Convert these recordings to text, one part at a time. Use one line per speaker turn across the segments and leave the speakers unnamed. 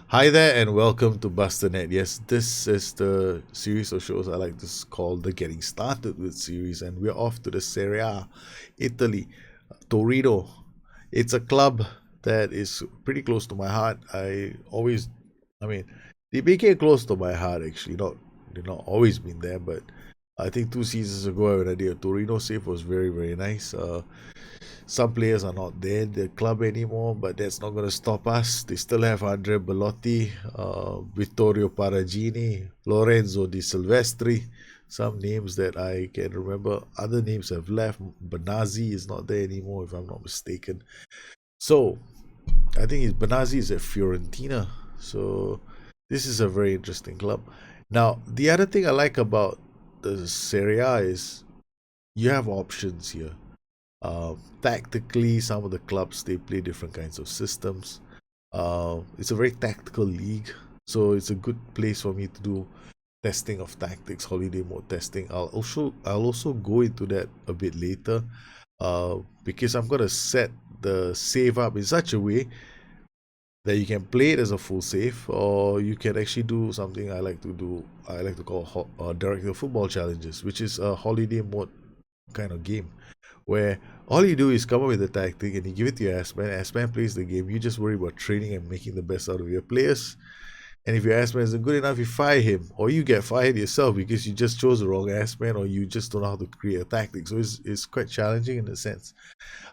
Hi there, and welcome to Bustthenet. Yes, this is the series of shows I like to call the Getting Started with series, and we're off to the Serie A, Italy, Torino. It's a club that is pretty close to my heart. I mean, they became close to my heart actually. They've not always been there, but I think 2 seasons ago when I did a Torino save was very very nice. Some players are not there in the club anymore, but that's not going to stop us. They still have Andrea Bellotti, Vittorio Paragini, Lorenzo Di Silvestri, some names that I can remember. Other names have left. Benazzi is not there anymore, if I'm not mistaken. So I think Benazzi is at Fiorentina. So this is a very interesting club. Now, the other thing I like about the Serie A is you have options here. Tactically, some of the clubs they play different kinds of systems. It's a very tactical league, so it's a good place for me to do testing of tactics, holiday mode testing. I'll also go into that a bit later, because I'm gonna set the save up in such a way that you can play it as a full save, or you can actually do something I like to do. I like to call director football challenges, which is a holiday mode kind of game where all you do is come up with a tactic and you give it to your S-Man. S-Man plays the game. You just worry about training and making the best out of your players. And if your S-Man isn't good enough, you fire him. Or you get fired yourself because you just chose the wrong S-Man, or you just don't know how to create a tactic. So it's quite challenging in a sense.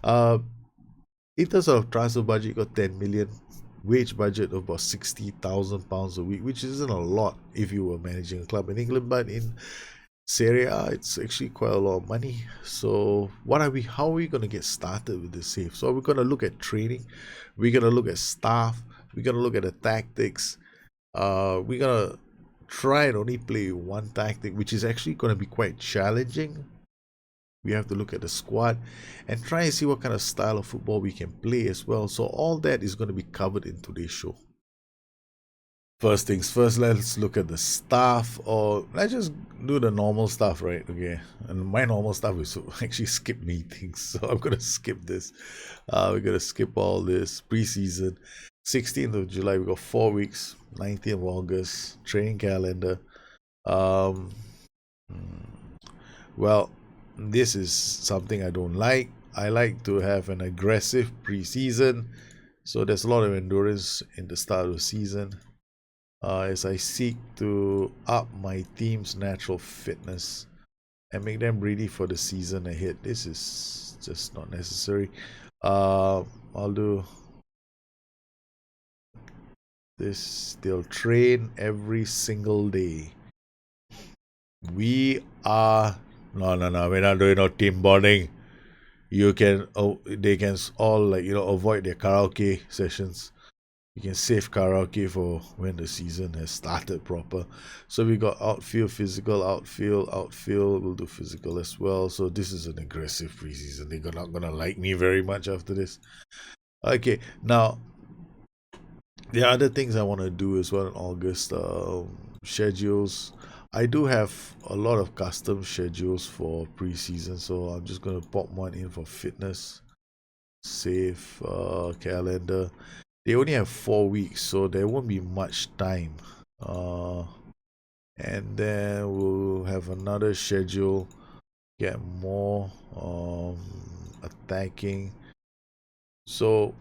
Uh, in terms of transfer budget, you got 10 million. Wage budget of about £60,000 a week, which isn't a lot if you were managing a club in England, but in Serie A, it's actually quite a lot of money. So, how are we going to get started with this save? So, we're going to look at training, we're going to look at staff, we're going to look at the tactics. We're going to try and only play one tactic, which is actually going to be quite challenging. We have to look at the squad and try and see what kind of style of football we can play as well. So, all that is going to be covered in today's show. First things first, let's look at the stuff, or let's just do the normal stuff, right? Okay, and my normal stuff is to actually skip meetings, so I'm gonna skip this. We're gonna skip all this preseason. 16th of July, we got 4 weeks. 19th of August, training calendar. Um, well, this is something I don't like. I like to have an aggressive preseason, so there's a lot of endurance in the start of the season, as I seek to up my team's natural fitness and make them ready for the season ahead. This is just not necessary. I'll do this. They'll train every single day. We are no. We're not doing no team bonding. They can all, like, avoid their karaoke sessions. You can save karaoke for when the season has started proper. So we got outfield, physical, outfield. We'll do physical as well. So this is an aggressive preseason. They're not gonna like me very much after this. Okay, now the other things I want to do as well in August, schedules. I do have a lot of custom schedules for preseason, so I'm just gonna pop one in for fitness, save calendar. They only have 4 weeks, so there won't be much time. Uh, and then we'll have another schedule, get more attacking. So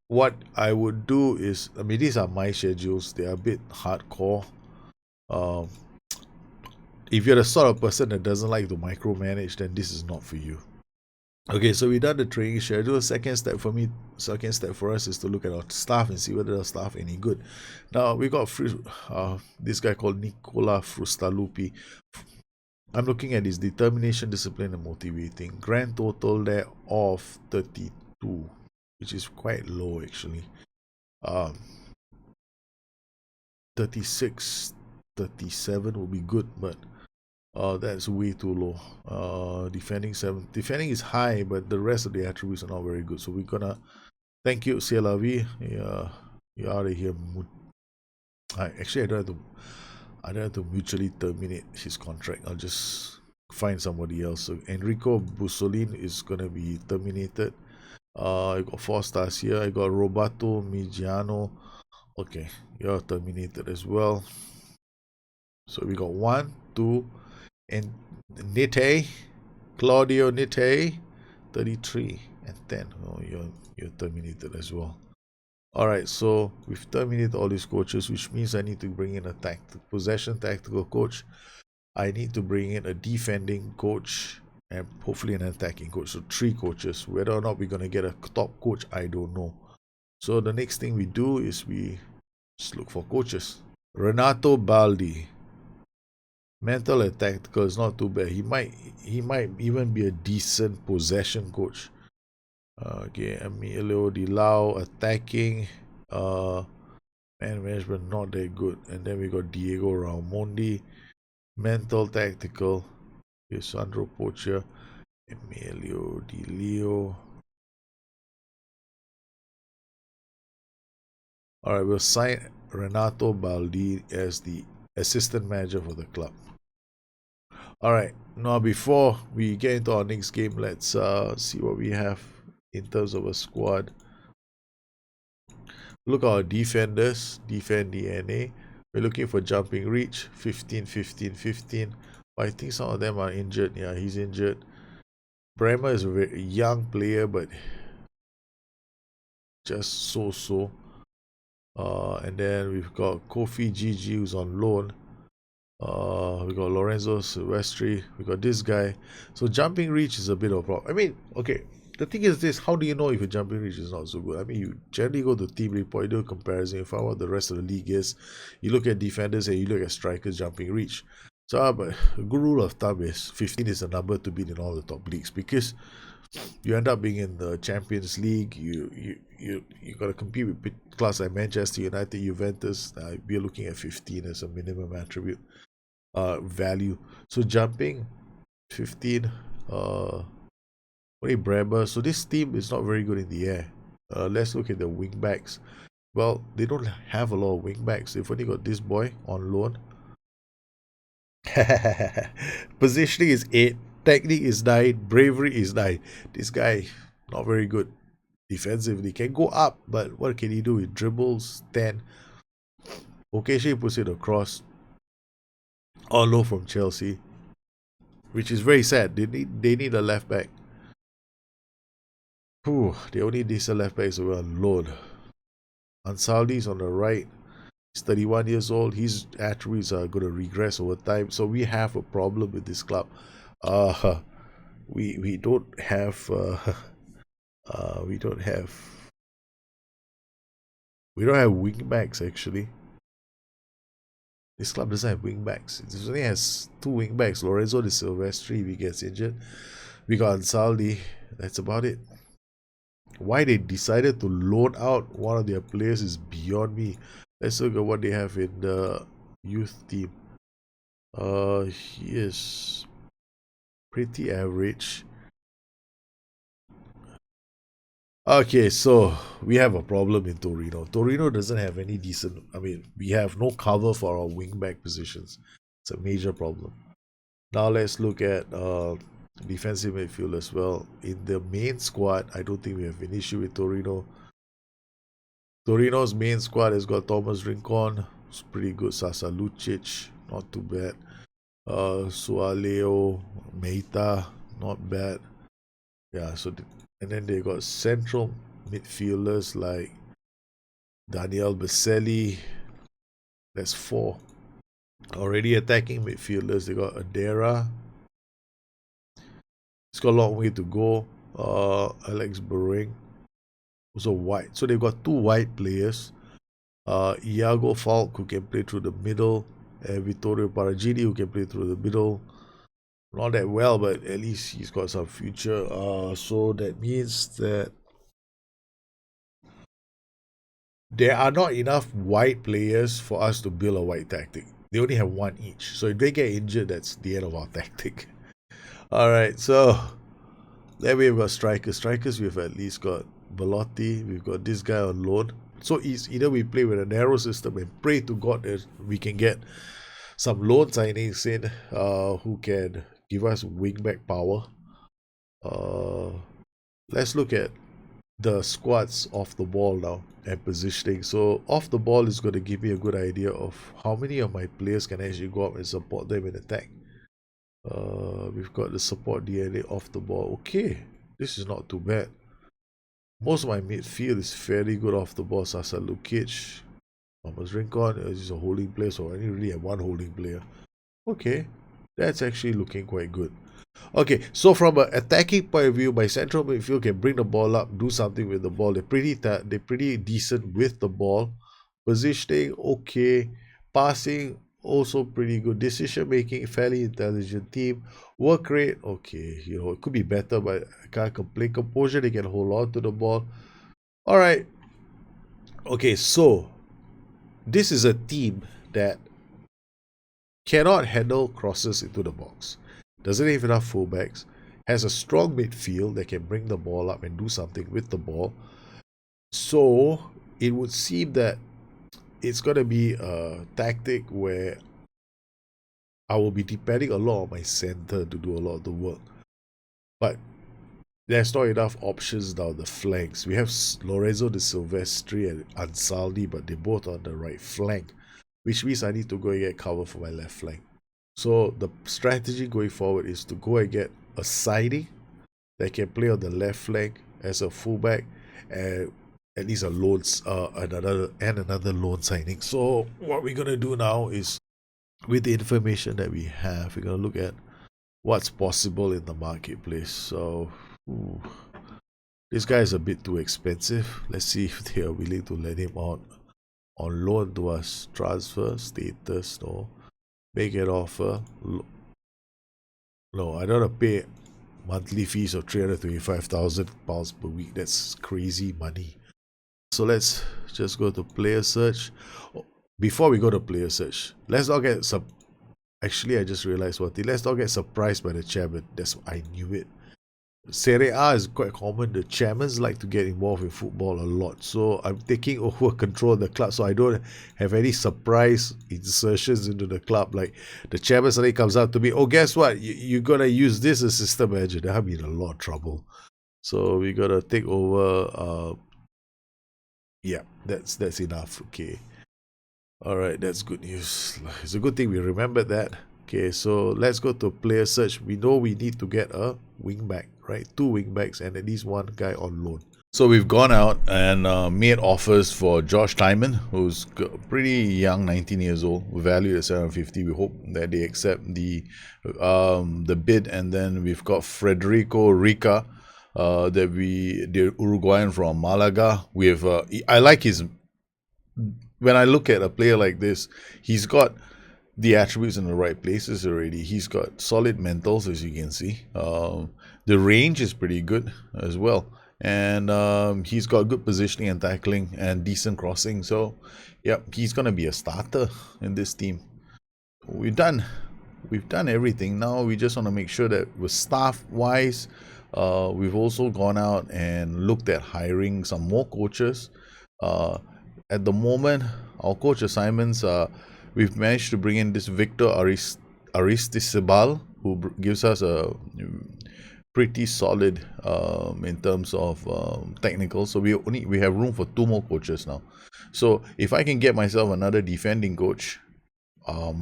what I would do is, I mean, these are my schedules. They are a bit hardcore. Um, if you're the sort of person that doesn't like to micromanage, then this is not for you. Okay, so we done the training schedule. Second step for us is to look at our staff and see whether our staff any good. Now we got this guy called Nicola Frustalupi. I'm looking at his determination, discipline, and motivating. Grand total there of 32, which is quite low actually. Um, 36, 37 would be good, but that's way too low. Defending 7. Defending is high, but the rest of the attributes are not very good. So we're gonna thank you, CLRV. Yeah, you're out of here. Actually, I don't have to mutually terminate his contract. I'll just find somebody else. So Enrico Bussolin is gonna be terminated. I got 4 stars here. I got Roberto Migiano Okay, you're terminated as well. So we got 1, 2, and Nite, Claudio Nite, 33 and 10. Oh, you're terminated as well. Alright, so we've terminated all these coaches, which means I need to bring in a possession tactical coach. I need to bring in a defending coach and hopefully an attacking coach. So 3 coaches. Whether or not we're going to get a top coach, I don't know. So the next thing we do is we just look for coaches. Renato Baldi. Mental and tactical is not too bad. He might even be a decent possession coach. Okay, Emilio Di Lau, attacking. Man management not that good. And then we got Diego Raimondi. Mental, tactical. Okay, Sandro Pocher. Emilio Di Leo. Alright, we'll sign Renato Baldi as the assistant manager for the club. Alright, now before we get into our next game, let's see what we have in terms of a squad. Look at our defenders. Defend DNA. We're looking for jumping reach. 15, 15, 15. But I think some of them are injured. Yeah, he's injured. Bremer is a very young player, but just so. And then we've got Kofi Gigi, who's on loan. We got Lorenzo Silvestri. We got this guy. So jumping reach is a bit of a problem. I mean, okay. The thing is this: how do you know if your jumping reach is not so good? I mean, you generally go to team report, you do a comparison, you find out what the rest of the league is. You look at defenders and you look at strikers' jumping reach. So, but a good rule of thumb is 15 is a number to beat in all the top leagues, because you end up being in the Champions League. You got to compete with clubs like Manchester United, Juventus. We're looking at 15 as a minimum attribute value. So jumping 15. Only Bremer. So this team is not very good in the air. Let's look at the wingbacks. Well, they don't have a lot of wingbacks. They've only got this boy on loan. Positioning is 8. Technique is 9. Bravery is 9. This guy, not very good defensively. Can go up, but what can he do? He dribbles 10. Occasionally he puts it across. On loan from Chelsea, which is very sad. They need a left back. The only decent left back is on loan. Ansaldi is on the right. He's 31 years old. His attributes are going to regress over time. So we have a problem with this club. We don't have we don't have wing backs actually. This club doesn't have wing backs. It only has 2 wing backs. Lorenzo de Silvestri if he gets injured. We got Ansaldi. That's about it. Why they decided to loan out one of their players is beyond me. Let's look at what they have in the youth team. He is pretty average. Okay, so we have a problem in Torino. Torino doesn't have any decent. I mean, we have no cover for our wingback positions. It's a major problem. Now let's look at defensive midfield as well. In the main squad, I don't think we have an issue with Torino. Torino's main squad has got Thomas Rincon, who's pretty good. Sasa Lucic, not too bad. Sualeo, Meita, not bad. Yeah, so and then they got central midfielders like Daniel Baselli. That's 4. Already attacking midfielders, they got Adera. It's got a long way to go. Alex Bering, also white. So they've got 2 white players. Iago Falk, who can play through the middle, and Vittorio Paragini, who can play through the middle. Not that well, but at least he's got some future. So that means that there are not enough white players for us to build a white tactic. They only have 1 each. So if they get injured, that's the end of our tactic. Alright, so then we've got strikers. Strikers, we've at least got Belotti. We've got this guy on loan. So it's either we play with a narrow system and pray to God that we can get some loan signings in who can give us wingback power. Let's look at the squads off the ball now and positioning. So off the ball is going to give me a good idea of how many of my players can actually go up and support them in attack. We've got the support DNA off the ball. Okay, this is not too bad. Most of my midfield is fairly good off the ball. Sasa Lukic, Thomas Rincon is a holding player, so I only really have one holding player. Okay, that's actually looking quite good. Okay, so from an attacking point of view, my central midfield can bring the ball up, do something with the ball. They're pretty decent with the ball. Positioning, okay. Passing, also pretty good. Decision making, fairly intelligent team. Work rate, okay. It could be better, but I can't complain. Composure, they can hold on to the ball. All right. Okay, so this is a team that cannot handle crosses into the box, doesn't have enough fullbacks, has a strong midfield that can bring the ball up and do something with the ball. So it would seem that it's going to be a tactic where I will be depending a lot on my center to do a lot of the work. But there's not enough options down the flanks. We have Lorenzo de Silvestri and Ansaldi, but they're both on the right flank, which means I need to go and get cover for my left flank. So the strategy going forward is to go and get a siding that can play on the left flank as a fullback, and at least a loan, another loan signing. So what we're gonna do now is, with the information that we have, we're gonna look at what's possible in the marketplace. So this guy is a bit too expensive. Let's see if they are willing to let him out on loan to us. Transfer status, no. Make an offer. No, I don't want to pay monthly fees of £325,000 per week. That's crazy money. So let's just go to player search. Before we go to player search, let's not get actually, I just realized one thing. Let's not get surprised by the chairman. I knew it. Serie A is quite common. The chairmen like to get involved in football a lot. So I'm taking over control of the club, so I don't have any surprise insertions into the club. Like the chairman suddenly comes out to me, oh, guess what? You're going to use this as assistant manager. That I'm in a lot of trouble. So we got to take over. Yeah, that's enough. Okay. All right, that's good news. It's a good thing we remembered that. Okay, so let's go to player search. We know we need to get a wingback, right? 2 wingbacks and at least one guy on loan. So we've gone out and made offers for Josh Timon, who's pretty young, 19 years old, valued at 750. We hope that they accept the bid. And then we've got Federico Rica, the Uruguayan from Malaga. We have I like his. When I look at a player like this, he's got the attributes in the right places already. He's got solid mentals, as you can see. The range is pretty good as well. And he's got good positioning and tackling and decent crossing. So, yeah, he's going to be a starter in this team. We've done everything. Now we just want to make sure that with staff-wise, we've also gone out and looked at hiring some more coaches. At the moment, our coach assignments are, we've managed to bring in this Victor Aristizabal, who gives us a pretty solid in terms of technical. So we have room for 2 more coaches now. So if I can get myself another defending coach, I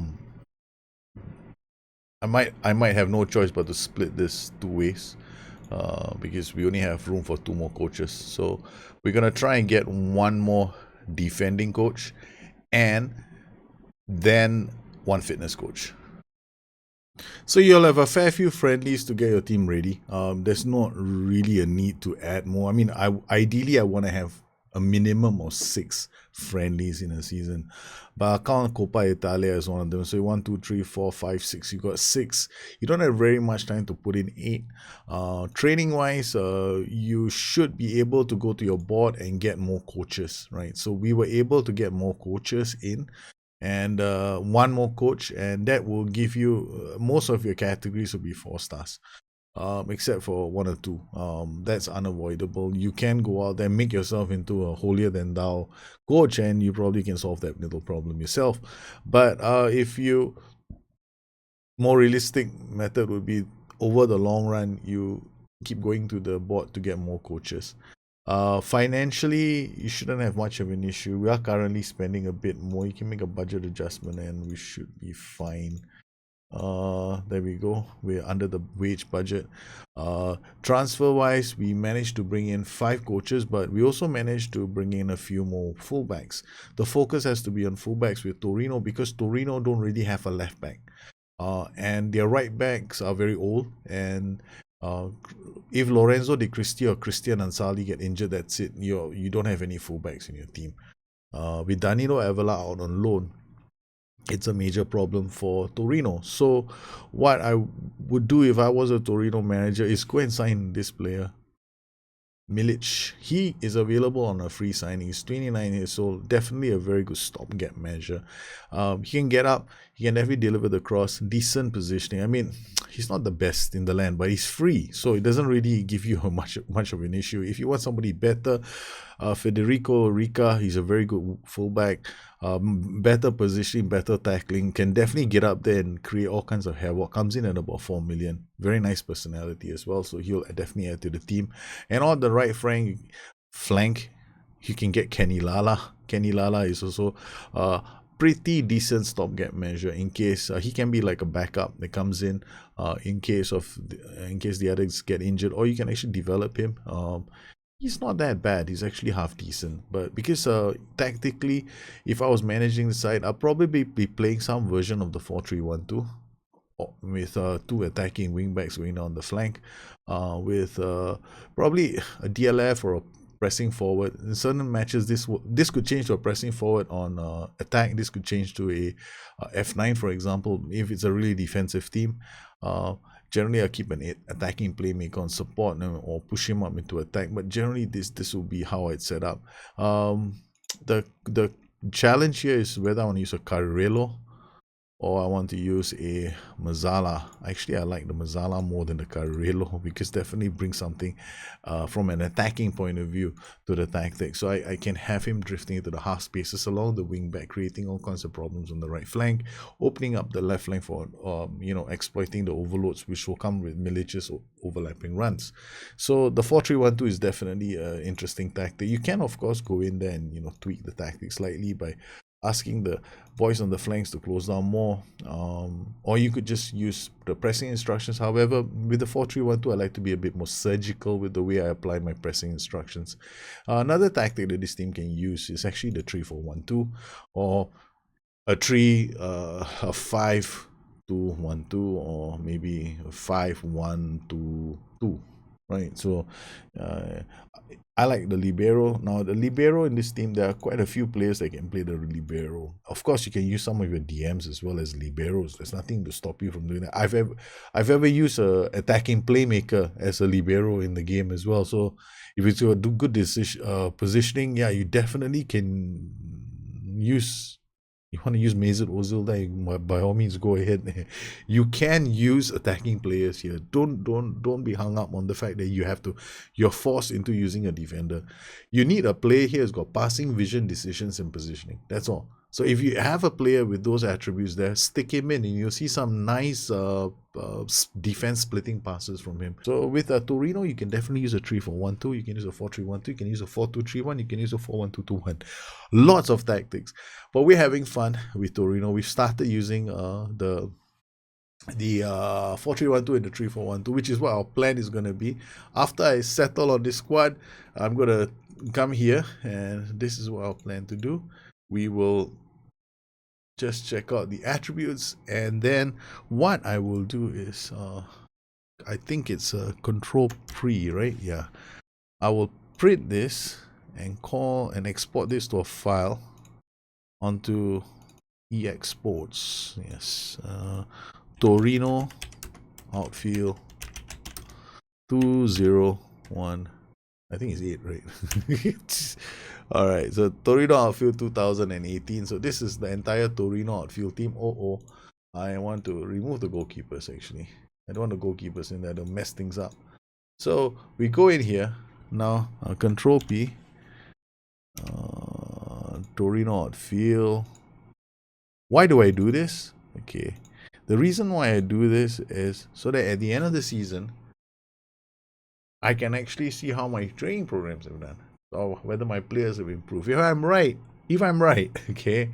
might have no choice but to split this 2 ways. Because we only have room for 2 more coaches. So we're gonna try and get 1 more defending coach and then 1 fitness coach. So you'll have a fair few friendlies to get your team ready. There's not really a need to add more. I mean, ideally I want to have a minimum of 6 friendlies in a season, but I count Coppa Italia as one of them. So 1, 2, 3, 4, 5, 6. You got 6. You don't have very much time to put in 8. Training wise, you should be able to go to your board and get more coaches, right? So we were able to get more coaches in, and 1 more coach, and that will give you most of your categories will be 4 stars. Except for 1 or 2. That's unavoidable. You can go out there and make yourself into a holier than thou coach, and you probably can solve that little problem yourself. But if you, more realistic method would be, over the long run, you keep going to the board to get more coaches. Financially, you shouldn't have much of an issue. We are currently spending a bit more. You can make a budget adjustment and we should be fine. There we go, we're under the wage budget. Transfer wise, we managed to bring in 5 coaches, but we also managed to bring in a few more fullbacks. The focus has to be on fullbacks with Torino, because Torino don't really have a left back, and their right backs are very old, and if Lorenzo De Cristi or Christian Ansali get injured, that's it. You don't have any fullbacks in your team. With Danilo Avila out on loan, it's a major problem for Torino. So what I would do if I was a Torino manager is go and sign this player, Milic. He is available on a free signing. He's 29 years old. Definitely a very good stopgap measure. He can get up. He can definitely deliver the cross. Decent positioning. I mean, he's not the best in the land, but he's free, so it doesn't really give you much of an issue. If you want somebody better, Federico Rica, he's a very good fullback. Better positioning, better tackling, can definitely get up there and create all kinds of havoc. Comes in at about 4 million. Very nice personality as well, so he'll definitely add to the team. And on the right flank, you can get Kenny Lala. Kenny Lala is also pretty decent stopgap measure in case he can be like a backup that comes in case the others get injured, or you can actually develop him. He's not that bad. He's actually half decent. But because tactically, if I was managing the side, I'll probably be playing some version of the 4-3-1-2 with 2 attacking wingbacks going down the flank, with probably a DLF or a pressing forward. In certain matches, this could change to a pressing forward on attack. This could change to a F9, for example, if it's a really defensive team. Generally, I keep an attacking playmaker on support or push him up into attack. But generally, this will be how I'd set up. The challenge here is whether I want to use a Carrillo or I want to use a Mazzala. Actually, I like the Mazzala more than the Carrillo, because definitely brings something from an attacking point of view to the tactics. So I can have him drifting into the half spaces along the wing back, creating all kinds of problems on the right flank, opening up the left flank for exploiting the overloads which will come with Milic's overlapping runs. So the 4-3-1-2 is definitely an interesting tactic. You can of course go in there and tweak the tactics slightly by asking the boys on the flanks to close down more, or you could just use the pressing instructions. However, with the 4-3-1-2, I like to be a bit more surgical with the way I apply my pressing instructions. Another tactic that this team can use is actually the 3-4-1-2, or a 5-2-1-2, or maybe a 5-1-2-2. Right, so I like the libero. Now, the libero in this team, there are quite a few players that can play the libero. Of course, you can use some of your DMs as well as liberos. There's nothing to stop you from doing that. I've ever used a attacking playmaker as a libero in the game as well. So if it's a good positioning, yeah, you definitely can use. You want to use Mesut Ozil there, by all means go ahead. You can use attacking players here. Don't be hung up on the fact that you're forced into using a defender. You need a player here who's got passing, vision, decisions, and positioning. That's all. So if you have a player with those attributes there, stick him in and you'll see some nice defense splitting passes from him. So with Torino, you can definitely use a 3-4-1-2, you can use a 4-3-1-2, you can use a 4-2-3-1, you can use a 4-1-2-2-1. Lots of tactics. But we're having fun with Torino. We've started using the 4-3-1-2 and the 3-4-1-2, which is what our plan is going to be. After I settle on this squad, I'm going to come here, and this is what I'll plan to do. We will just check out the attributes, and then what I will do is I think it's a control pre, right? Yeah, I will print this and call and export this to a file onto exports. Yes, Torino outfield 201. I think it's 8, right? All right, so Torino outfield 2018. So this is the entire Torino outfield team. I want to remove the goalkeepers. Actually, I don't want the goalkeepers in there. They'll mess things up. So we go in here now. Control P. Torino outfield. Why do I do this? Okay, the reason why I do this is so that at the end of the season, I can actually see how my training programs have done, or whether my players have improved. If I'm right, okay,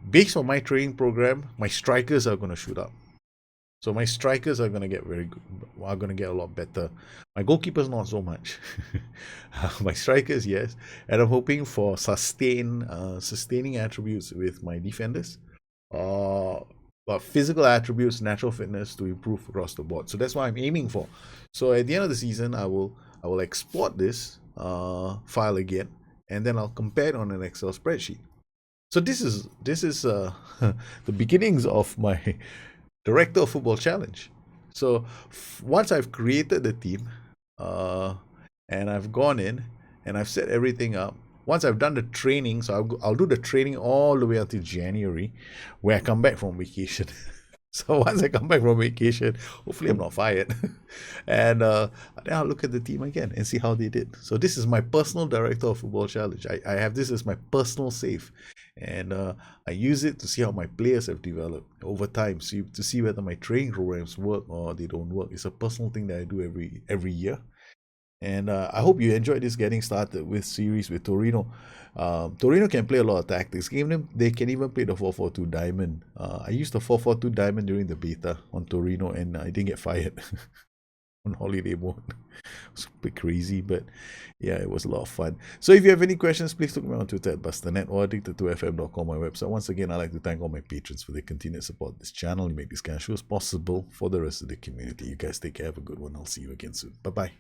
based on my training program, my strikers are going to shoot up. So my strikers are going to get very good, are going to get a lot better. My goalkeepers, not so much. My strikers, yes. And I'm hoping for sustaining attributes with my defenders. But physical attributes, natural fitness to improve across the board. So that's what I'm aiming for. So at the end of the season, I will export this file again, and then I'll compare it on an Excel spreadsheet. So this is the beginnings of my Director of Football Challenge. So once I've created the team, and I've gone in and I've set everything up. Once I've done the training, so I'll do the training all the way until January, where I come back from vacation. So once I come back from vacation, hopefully I'm not fired, and then I'll look at the team again and see how they did. So this is my personal Director of Football Challenge. I have this as my personal save, and I use it to see how my players have developed over time, to see whether my training programs work or they don't work. It's a personal thing that I do every year. And I hope you enjoyed this getting started with series with Torino. Torino can play a lot of tactics. They can even play the 4-4-2 diamond. I used the 4-4-2 diamond during the beta on Torino, and I didn't get fired on holiday mode. It's a bit crazy, but yeah, it was a lot of fun. So if you have any questions, please look me on Twitter at Bustthenet or addicted2fm.com, my website. Once again, I'd like to thank all my patrons for their continued support of this channel. You make these kind of shows possible for the rest of the community. You guys take care. Have a good one. I'll see you again soon. Bye-bye.